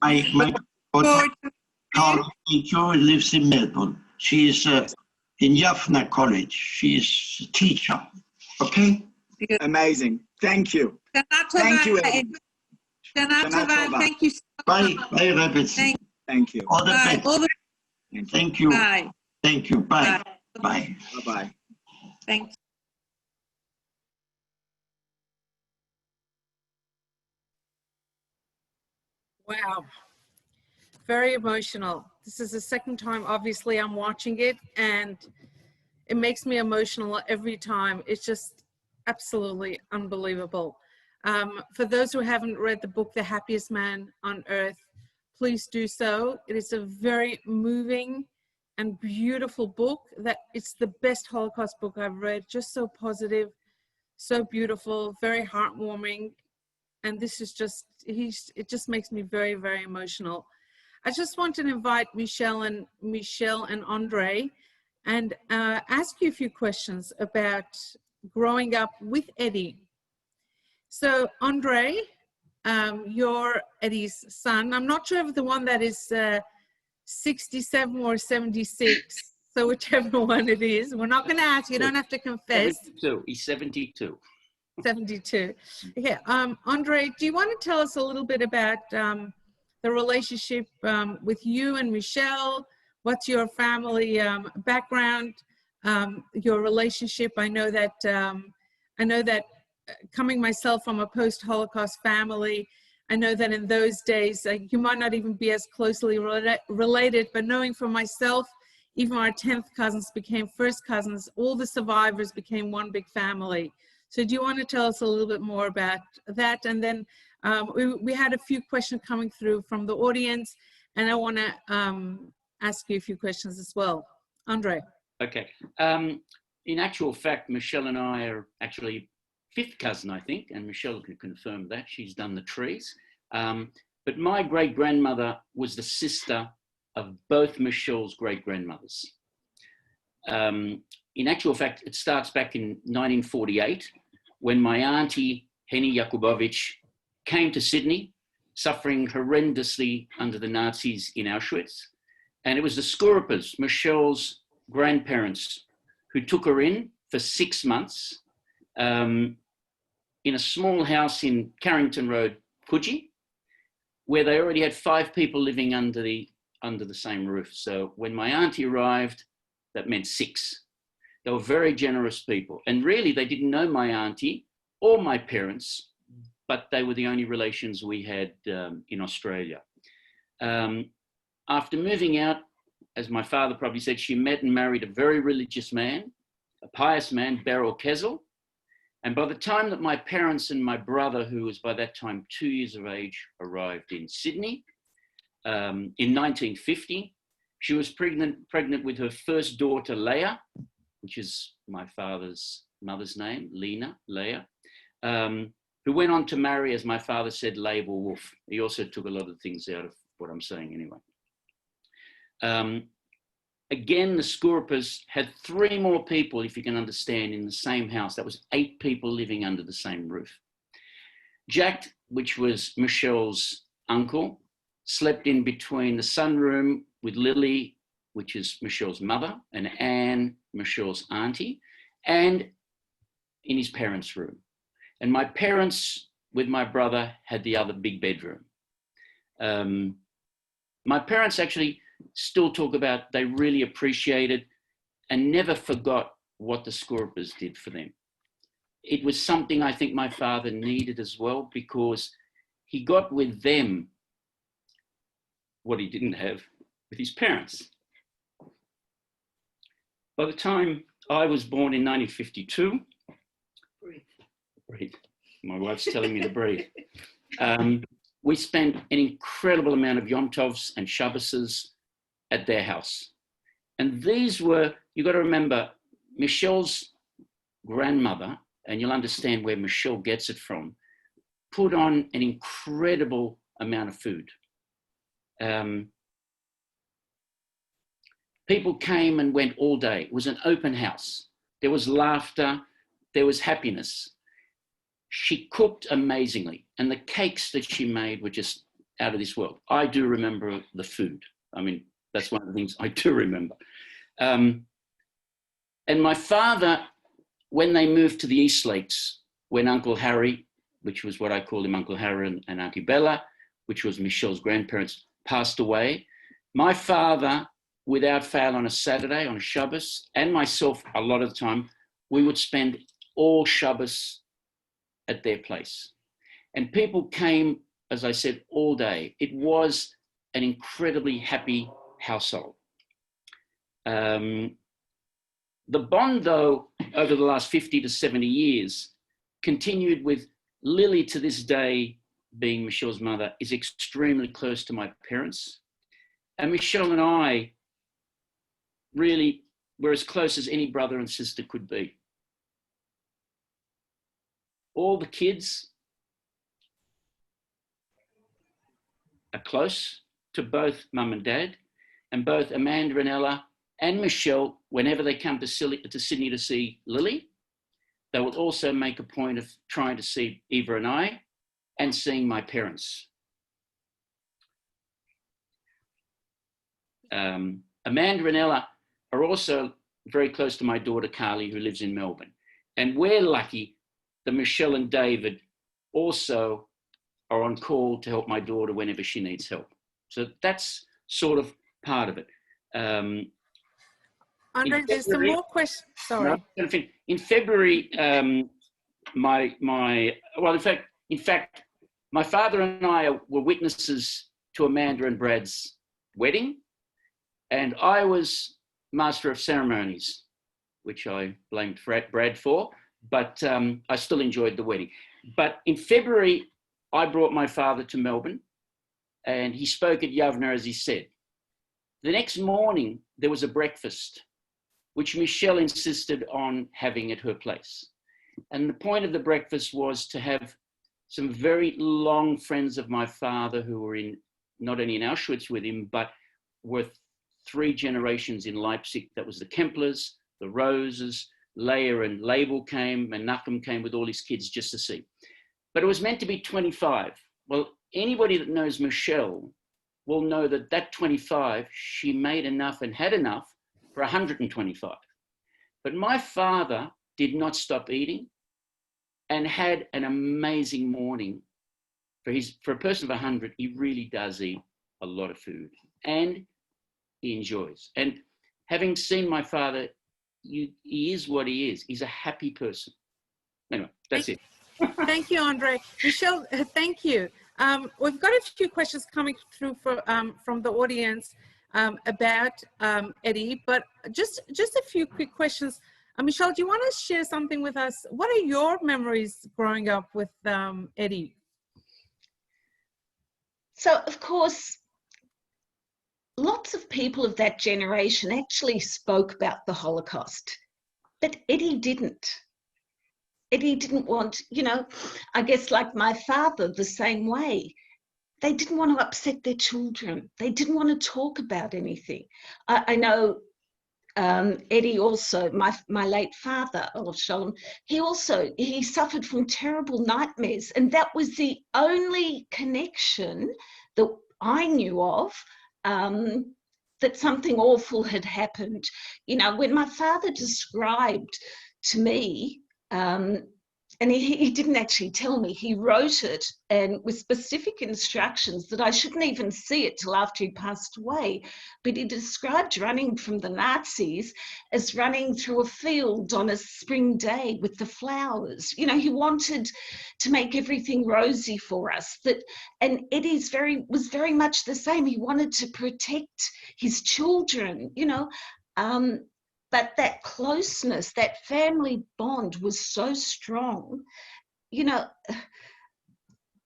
My daughter, Carl, lives in Melbourne. She is in Jaffna College. She is a teacher. Okay? Amazing. Thank you. Thank you. Thank you so much. Bye. Bye, Rebbe. Thank you. All the best. Thank you. Bye. Thank you. Bye. Bye. Bye-bye. Thank you. Wow. Very emotional. This is the 2nd time, obviously, I'm watching it, and it makes me emotional every time. It's just absolutely unbelievable. For those who haven't read the book, The Happiest Man on Earth, please do so. It is a very moving and beautiful book. That it's the best Holocaust book I've read. Just so positive, so beautiful, very heartwarming. And this is just, it just makes me very, very emotional. I just want to invite Michelle and Andre and ask you a few questions about growing up with Eddie. So Andre, you're Eddie's son. I'm not sure if the one that is 67 or 76, so whichever one it is. We're not going to ask. You don't have to confess. 72. He's 72. 72. Yeah. Andre, do you want to tell us a little bit about the relationship with you and Michelle? What's your family background? Your relationship? I know that coming myself from a post-Holocaust family, I know that in those days you might not even be as closely related, but knowing for myself, even our 10th cousins became first cousins. All the survivors became one big family. So do you want to tell us a little bit more about that? And then we had a few questions coming through from the audience, and I want to ask you a few questions as well. Andre. Okay. In actual fact, Michelle and I are actually fifth cousin, I think, and Michelle can confirm that. She's done the trees. But my great-grandmother was the sister of both Michelle's great-grandmothers. In actual fact, it starts back in 1948 when my auntie, Henny Yakubovich, came to Sydney, suffering horrendously under the Nazis in Auschwitz. And it was the Skurupas, Michelle's grandparents, who took her in for 6 months in a small house in Carrington Road, Coogee, where they already had 5 people living under the same roof. So when my auntie arrived, that meant 6. They were very generous people. And really, they didn't know my auntie or my parents, but they were the only relations we had in Australia. After moving out, as my father probably said, she met and married a very religious man, a pious man, Beryl Kezel. And by the time that my parents and my brother, who was by that time 2 years of age, arrived in Sydney in 1950, she was pregnant with her first daughter, Leah, which is my father's mother's name, Leah, who went on to marry, as my father said, Label Wolf. He also took a lot of things out of what I'm saying anyway. Again, the Skurupas had 3 more people, if you can understand, in the same house. That was 8 people living under the same roof. Jack, which was Michelle's uncle, slept in between the sunroom with Lily, which is Michelle's mother, and Anne, Michelle's auntie, and in his parents' room. And my parents, with my brother, had the other big bedroom. My parents actually still talk about, they really appreciated and never forgot what the Skurupas did for them. It was something I think my father needed as well, because he got with them what he didn't have with his parents. By the time I was born in 1952, breathe. My wife's telling me to breathe. We spent an incredible amount of Yom Tovs and Shabbases at their house. And these were, you got to remember, Michelle's grandmother, and you'll understand where Michelle gets it from, put on an incredible amount of food. People came and went all day. It was an open house. There was laughter. There was happiness. She cooked amazingly, and the cakes that she made were just out of this world. I do remember the food. I mean, that's one of the things I do remember. And my father, when they moved to the East Lakes, when Uncle Harry, which was what I called him, Uncle Harry and Auntie Bella, which was Michelle's grandparents, passed away, my father, without fail, on a Saturday, on a Shabbos, and myself, a lot of the time, we would spend all Shabbos at their place. And people came, as I said, all day. It was an incredibly happy household. The bond, though, over the last 50 to 70 years, continued with Lily to this day, being Michelle's mother, is extremely close to my parents. And Michelle and I really were as close as any brother and sister could be. All the kids are close to both mum and dad, and both Amanda and Ella and Michelle, whenever they come to Sydney to see Lily, they will also make a point of trying to see Eva and I, and seeing my parents. Amanda and Ella are also very close to my daughter Carly, who lives in Melbourne. And we're lucky that Michelle and David also are on call to help my daughter whenever she needs help. So that's sort of part of it. Andre, there's some more questions. Sorry. No, in February, in fact, my father and I were witnesses to Amanda and Brad's wedding, and I was master of ceremonies, which I blamed Brad for, but I still enjoyed the wedding. But in February, I brought my father to Melbourne, and he spoke at Yavna, as he said. The next morning, there was a breakfast, which Michelle insisted on having at her place. And the point of the breakfast was to have some very long friends of my father who were not only in Auschwitz with him, but were 3 generations in Leipzig. That was the Kemplers, the Roses, Leah and Label came, and Nachum came with all his kids just to see. But it was meant to be 25. Well, anybody that knows Michelle will know that that 25, she made enough and had enough for 125. But my father did not stop eating and had an amazing morning. For a person of 100, he really does eat a lot of food and he enjoys. And having seen my father, he is what he is. He's a happy person. Anyway, that's it. Thank you, Andre. Michelle, thank you. We've got a few questions coming through from the audience about Eddie, but just a few quick questions. Michelle, do you want to share something with us? What are your memories growing up with Eddie? So, of course, lots of people of that generation actually spoke about the Holocaust, but Eddie didn't. Eddie didn't want, I guess like my father, the same way. They didn't want to upset their children. They didn't want to talk about anything. I know Eddie also, my late father, Olav Shalom, he suffered from terrible nightmares, and that was the only connection that I knew of that something awful had happened. When my father described to me, and he didn't actually tell me, he wrote it and with specific instructions that I shouldn't even see it till after he passed away. But he described running from the Nazis as running through a field on a spring day with the flowers. He wanted to make everything rosy for us. And Eddie's was very much the same. He wanted to protect his children, but that closeness, that family bond was so strong.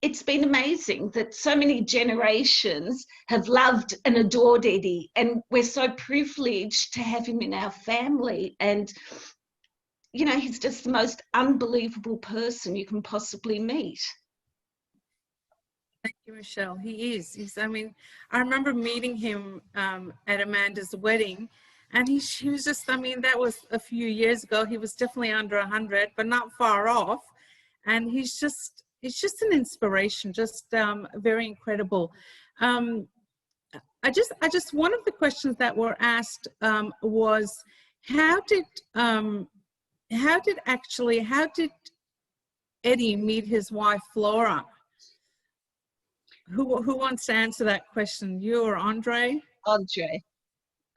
It's been amazing that so many generations have loved and adored Eddie, and we're so privileged to have him in our family. And, he's just the most unbelievable person you can possibly meet. Thank you, Michelle. He is. I remember meeting him at Amanda's wedding. And he was just, that was a few years ago. He was definitely under 100, but not far off. And he's just an inspiration, just very incredible. I just, one of the questions that were asked was, how did Eddie meet his wife, Flora? Who wants to answer that question? You or Andre? Andre.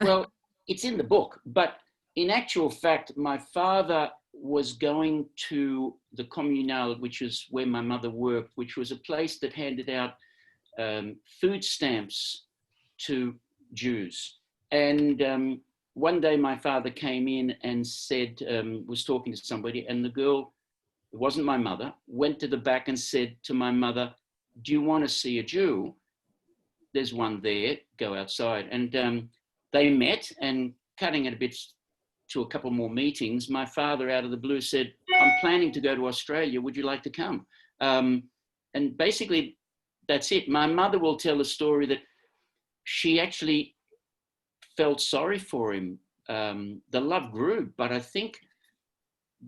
Well, it's in the book, but in actual fact, my father was going to the Communal, which is where my mother worked, which was a place that handed out food stamps to Jews. And one day my father came in and said, was talking to somebody, and the girl, it wasn't my mother, went to the back and said to my mother, "Do you want to see a Jew? There's one there, go outside." And they met, and cutting it a bit to a couple more meetings, my father out of the blue said, "I'm planning to go to Australia. Would you like to come?" And basically, that's it. My mother will tell a story that she actually felt sorry for him. The love grew, but I think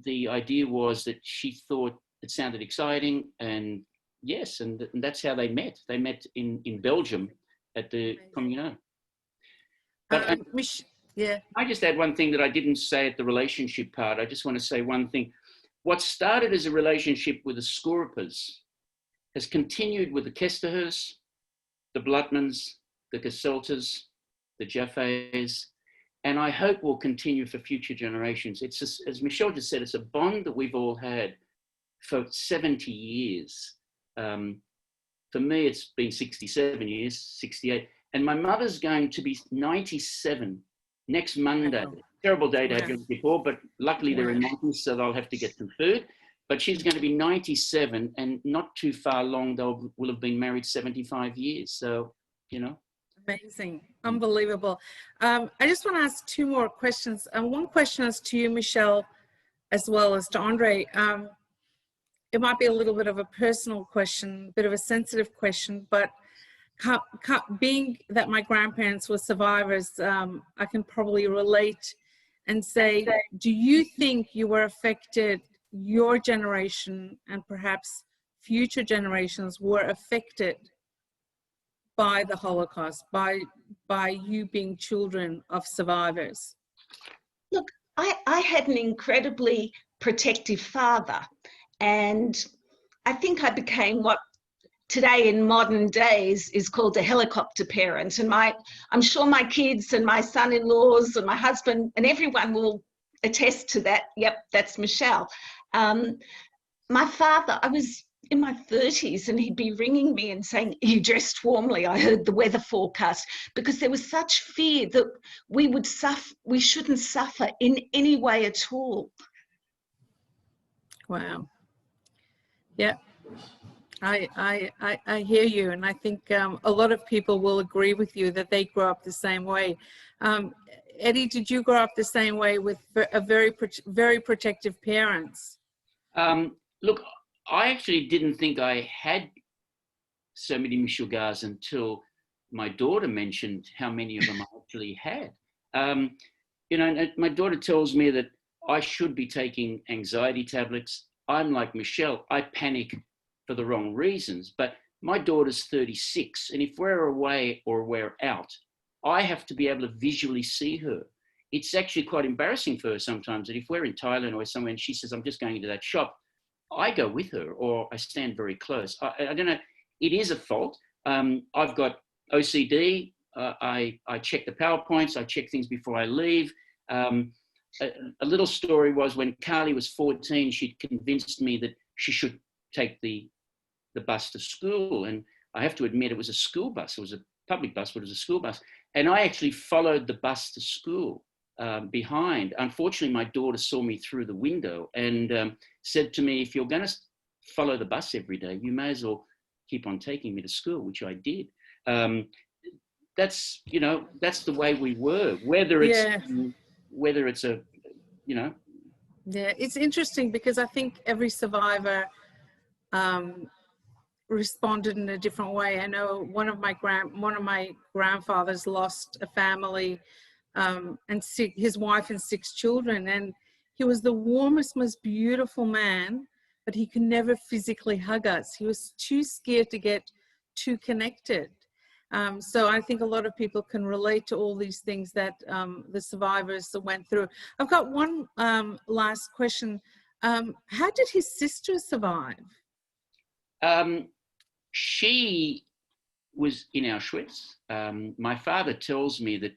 the idea was that she thought it sounded exciting and yes, and that's how they met. They met in Belgium at the Communaux. But yeah. I just add one thing that I didn't say at the relationship part. I just want to say one thing. What started as a relationship with the Skorupas has continued with the Kesterhers, the Blutmans, the Caseltas, the Jaffes, and I hope will continue for future generations. It's just, as Michelle just said, it's a bond that we've all had for 70 years. For me, it's been 67 years, 68. And my mother's going to be 97 next Monday. Wow. Terrible day to have Wow. Yom Kippur, but luckily they're in mountains, so they'll have to get some food. But she's going to be 97, and not too far long, they will have been married 75 years. So, you know. Amazing. Unbelievable. I just want to ask two more questions. One question is to you, Michelle, as well as to Andre. It might be a little bit of a personal question, a bit of a sensitive question, but being that my grandparents were survivors, I can probably relate and say, do you think you were affected, your generation and perhaps future generations were affected by the Holocaust, by you being children of survivors? Look, I had an incredibly protective father, and I think I became what today in modern days is called a helicopter parent. And I'm sure my kids and my son-in-laws and my husband and everyone will attest to that. Yep, that's Michelle. My father, I was in my 30s and he'd be ringing me and saying, "You dressed warmly, I heard the weather forecast," because there was such fear that we shouldn't suffer in any way at all. Wow. Yeah. I hear you, and I think a lot of people will agree with you that they grew up the same way. Eddie, did you grow up the same way with a very protective parents? Look, I actually didn't think I had so many Mishugars until my daughter mentioned how many of them I actually had. You know, and my daughter tells me that I should be taking anxiety tablets. I'm like Michelle, I panic for the wrong reasons, but my daughter's 36, and if we're away or we're out, I have to be able to visually see her. It's actually quite embarrassing for her sometimes that if we're in Thailand or somewhere and she says, "I'm just going into that shop," I go with her or I stand very close. I don't know, it is a fault. I've got OCD. I check the PowerPoints, I check things before I leave. A little story was when Carly was 14, she'd convinced me that she should take the bus to school. And I have to admit, it was a school bus. It was a public bus, but it was a school bus. And I actually followed the bus to school behind. Unfortunately, my daughter saw me through the window and said to me, "If you're going to follow the bus every day, you may as well keep on taking me to school," which I did. That's, you know, that's the way we were, whether it's a, you know. Yeah, it's interesting because I think every survivor responded in a different way. I know one of my grandfathers lost a family and his wife and 6 children, and he was the warmest, most beautiful man, but he could never physically hug us. He was too scared to get too connected. So I think a lot of people can relate to all these things that the survivors went through. I've got one last question. How did his sister survive? She was in Auschwitz. My father tells me that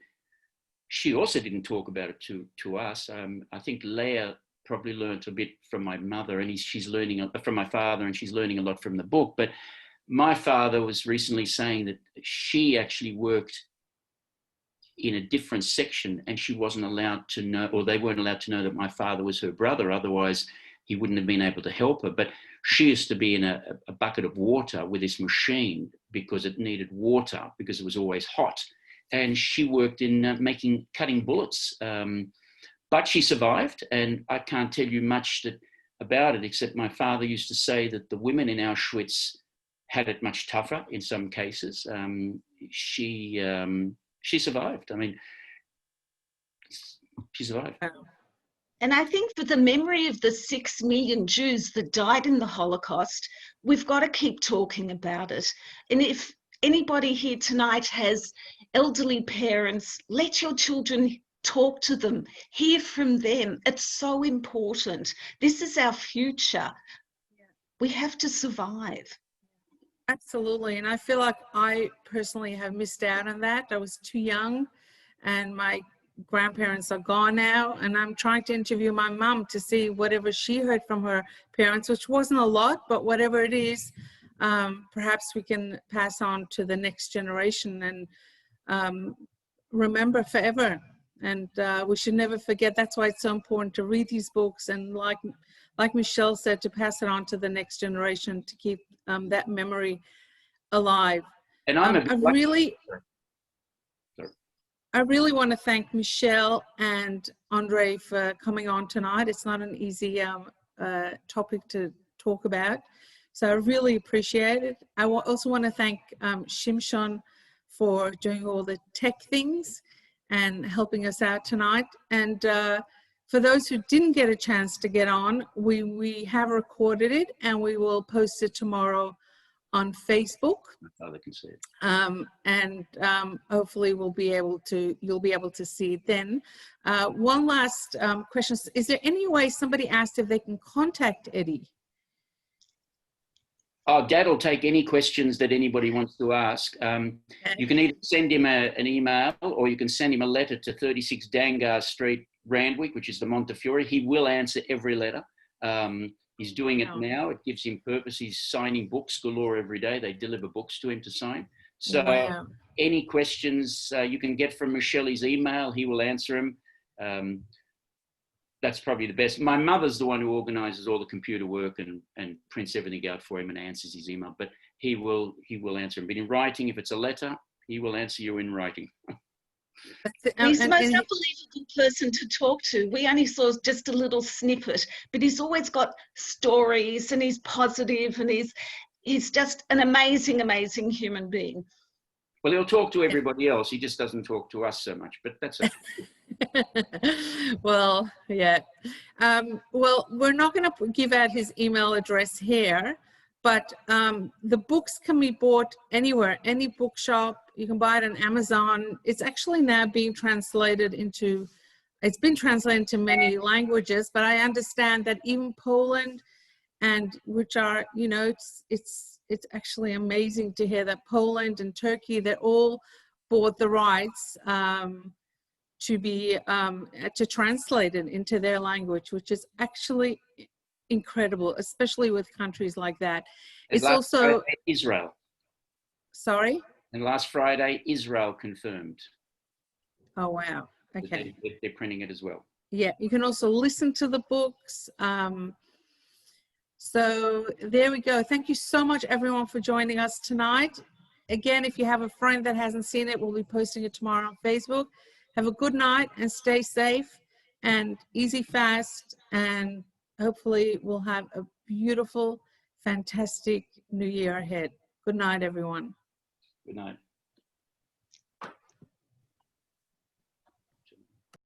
she also didn't talk about it to us. I think Leah probably learned a bit from my mother, and she's learning from my father, and she's learning a lot from the book. But my father was recently saying that she actually worked in a different section, and she wasn't allowed to know, or they weren't allowed to know, that my father was her brother. Otherwise, he wouldn't have been able to help her. But she used to be in a bucket of water with this machine because it needed water because it was always hot. And she worked in cutting bullets. But she survived, and I can't tell you much about it, except my father used to say that the women in Auschwitz had it much tougher in some cases. She survived. I mean, she survived. And I think for the memory of the 6 million Jews that died in the Holocaust, we've got to keep talking about it. And if anybody here tonight has elderly parents, let your children talk to them, hear from them. It's so important. This is our future. We have to survive. Absolutely. And I feel like I personally have missed out on that. I was too young, and my grandparents are gone now, and I'm trying to interview my mum to see whatever she heard from her parents, which wasn't a lot, but whatever it is, perhaps we can pass on to the next generation and remember forever. And we should never forget. That's why it's so important to read these books, and like Michelle said, to pass it on to the next generation to keep that memory alive. And I really want to thank Michelle and Andre for coming on tonight. It's not an easy topic to talk about, so I really appreciate it. I also want to thank Shimshon for doing all the tech things and helping us out tonight. And for those who didn't get a chance to get on, we have recorded it, and we will post it tomorrow on Facebook. Oh, they can see it. And hopefully you'll be able to see it then. One last question. Is there any way, somebody asked if they can contact Eddie? Oh, Dad will take any questions that anybody wants to ask. You can either send him an email, or you can send him a letter to 36 Dangar Street, Randwick, which is the Montefiore. He will answer every letter. He's doing it now. It gives him purpose. He's signing books galore every day. They deliver books to him to sign. So any questions you can get from Michelle's email, he will answer them. That's probably the best. My mother's the one who organizes all the computer work and prints everything out for him and answers his email, but he will answer him. But in writing, if it's a letter, he will answer you in writing. He's the most unbelievable person to talk to. We only saw just a little snippet, but he's always got stories, and he's positive, and he's just an amazing, amazing human being. Well, he'll talk to everybody else. He just doesn't talk to us so much, but that's okay. Well, yeah. Well, we're not going to give out his email address here, but the books can be bought anywhere, any bookshop. You can buy it on Amazon. It's actually now being translated into, it's been translated into many languages, but I understand that even Poland, and which are, you know, it's actually amazing to hear that Poland and Turkey, they all bought the rights to be to translate it into their language, which is actually incredible, especially with countries like that. And it's also Friday, Israel. Sorry. And last Friday, Israel confirmed. Oh wow! Okay. They're printing it as well. Yeah, you can also listen to the books. So there we go. Thank you so much, everyone, for joining us tonight. Again, if you have a friend that hasn't seen it, we'll be posting it tomorrow on Facebook. Have a good night and stay safe and easy fast, and hopefully we'll have a beautiful, fantastic new year ahead. Good night, everyone. Good night.